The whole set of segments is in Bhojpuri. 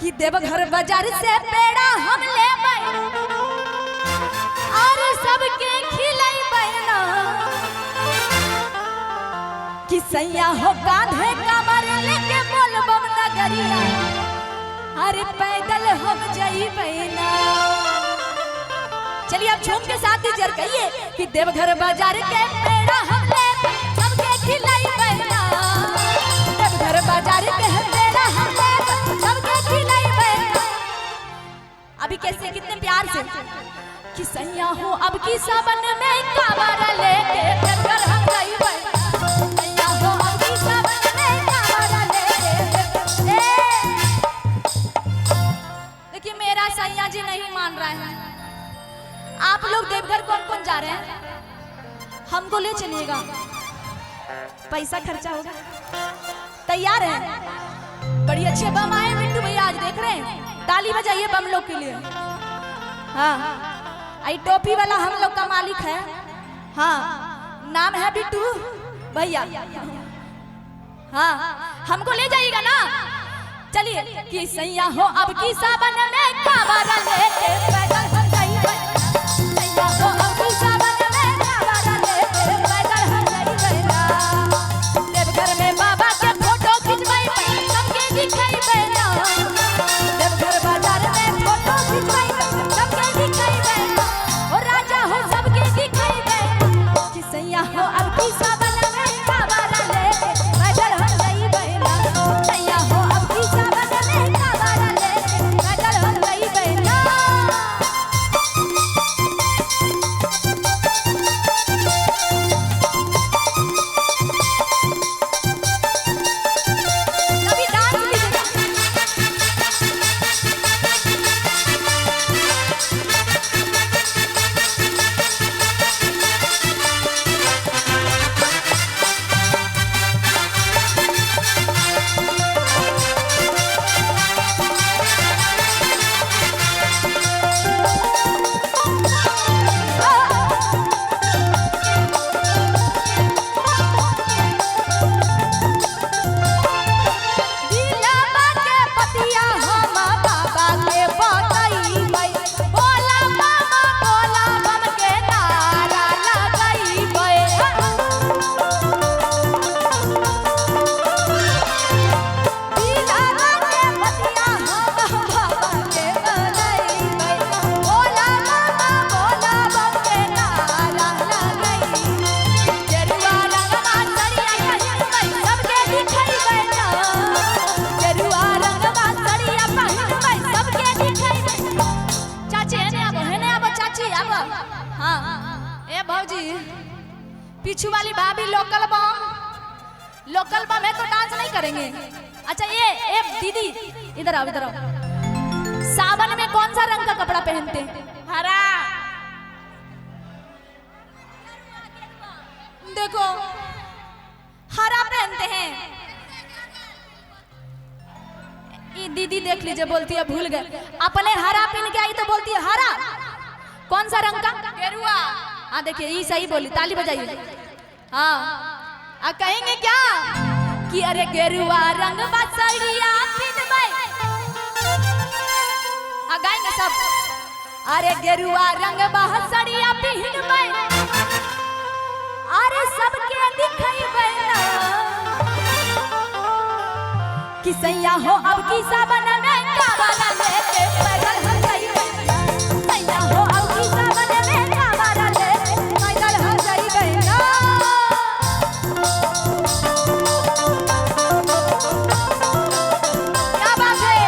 कि देवघर बाजार से पेड़ा हम ले और सबके खिलाई ना कि सैया हो कांधे कमर लेके बोलबम नगरिया अरे पैदल हम जइबै ना। चलिए अब झूम के साथ ही जर कहिए कि देवघर बाजार के पेड़ा हम ले सबके खिलाई ना। देवघर बाजार के पेड़ा हम ले सबके खिलाई ना। अभी कैसे कितने प्यार से कि सैया हो अब की सावन में कांवर लेके देवघर हम जइबै ना। सैया हो अब की सावन में कांवर लेके। देखिए मेरा सैया जी नहीं मान रहा है। आप लोग देवघर कौन कौन जा रहे हैं? हमको ले चलिएगा, पैसा खर्चा होगा। तैयार है? बड़ी अच्छे बम आए मिट्टू भैया, आज देख रहे हैं। ताली बजाइए बम लोग के लिए। हाँ आई टोपी वाला हम लोग का मालिक है। हाँ नाम है बिट्टू भैया। हाँ हमको ले जाइएगा ना। चलिए कि सैया हो अब की सावन में कांवर लेके पैदल हम जइबै। सैया हो अब की सावन में कांवर लेके पैदल हम जइबै ना। देवघर में बाबा के फोटो खिंचबै सबके दिखैबै ना। देवघर बाजार में फोटो खिंचबै सबके दिखैबै ना। ओ राजा हो सबके दिखैबै कि सैया हो अब की सावन में कांवर लेके पैदल हम जइबै ना। सैया हो अब की सावन में कांवर लेके पैदल हम जइबै ना। कभी डांस लीजिएगा। दिलवा के पतिया हम बाबा के बतइबै। बोला बाबा बोला बम के नारा लगइबै। दिलवा के पतिया हम बाबा के बतइबै। बोला बाबा बोला बम के नारा लगइबै। गेरुआ रंगवा सरिया पहिनबै सबके दिखैबै ना। गेरुआ रंगवा सरिया पहिनबै सबके दिखैबै। चाची हेने आबो चाची आबो। हाँ ए भौजी पीछू वाली भाभी लोकल बम है तो डांस नहीं करेंगे। अच्छा ये दीदी इधर आओ इधर आओ। सावन में कौन सा रंग का कपड़ा पहनते हैं? हरा। देखो हरा पहनते हैं। ये दीदी देख लीजिए बोलती है भूल गए। अपने हरा पहन के आई तो बोलती है हरा। कौन सा रंग का? गेरुआ। हाँ देखिए ये सही बोली, ताली बजाइए। हाँ कहेंगे क्या कि अरे गेरुआ रंग बसड़िया पिनबै। गाएंगे सब। अरे गेरुआ रंग बसड़िया पिनबै अरे सबके दिखैबै ना। कि सैया हो अब की सावन में कांवर लेके पैदल हम जइबै ना। सैया हो अब की सावन में कांवर लेके पैदल हम जइबै ना। क्या बात है?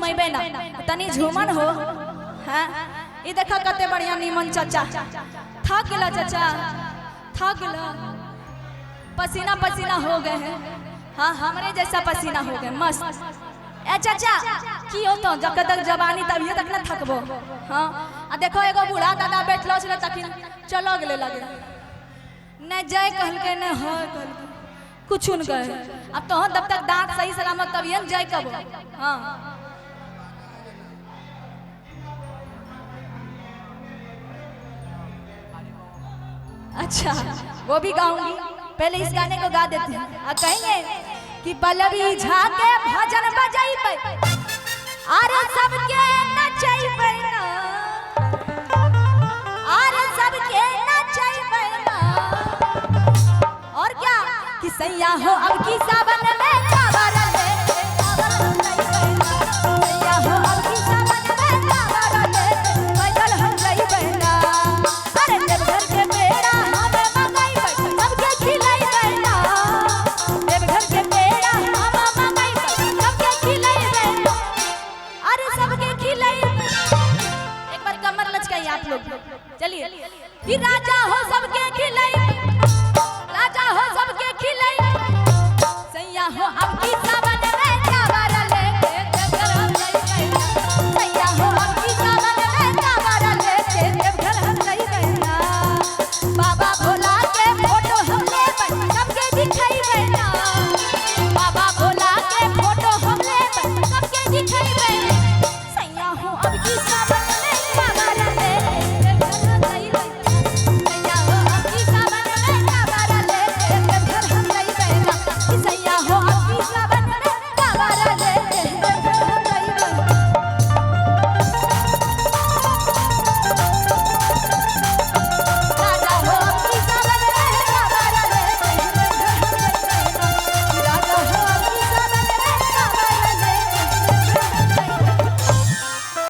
झुमैबे ना तनी झुमन हो। हाँ ये देखा कते बढ़िया नीमन चाचा थक गला चाचा थक गला पसीना पसीना हो गए हैं। हाँ हमरे जैसा पसीना हो गए मस्त। ए चाचा की हो तो जब तक जवानी तभी तक ना थकबो। हाँ आ देखो एगो बूढ़ा दादा बैठलो छले तखिन चलो गेले लगे न जय कहल के न हो कहल कुछ न कहे। अब तो तब तक दांत सही सलामत तभी जय कबो। हाँ अच्छा वो भी गाऊंगी पहले इस गाने को गा देते हैं और कहेंगे कि पल्लवी झाके भजन बजाइबे अरे सबके नचैबे ना अरे सबके नचैबे ना। और क्या कि सैया हो अब की सावन में कावर ले सैया हो अब की सावन में कावर ले पैदल हम जइबे ना। अरे देवघर के बेड़ा हमें मंगाइबे सबके खिलाइबे ना। देवघर के बेड़ा हमें मंगाइबे सबके खिलाइबे ना। अरे सबके खिलाइबे। एक बार कमर लचकाइए आप लोग चलिए कि राजा हो सबके खिलाइबे राजा हो सबके खिलाइबे सैया हो अब की सावन में कावर लेके देवघर हम जइबे ना। सैया हो अब की सावन में कावर लेके देवघर हम जइबे ना। बाबा भोला के फोटो हम लेबे सबके दिखाइबे ना। बाबा भोला के फोटो हम लेबे सबके दिखाइबे सैया हो अब की सावन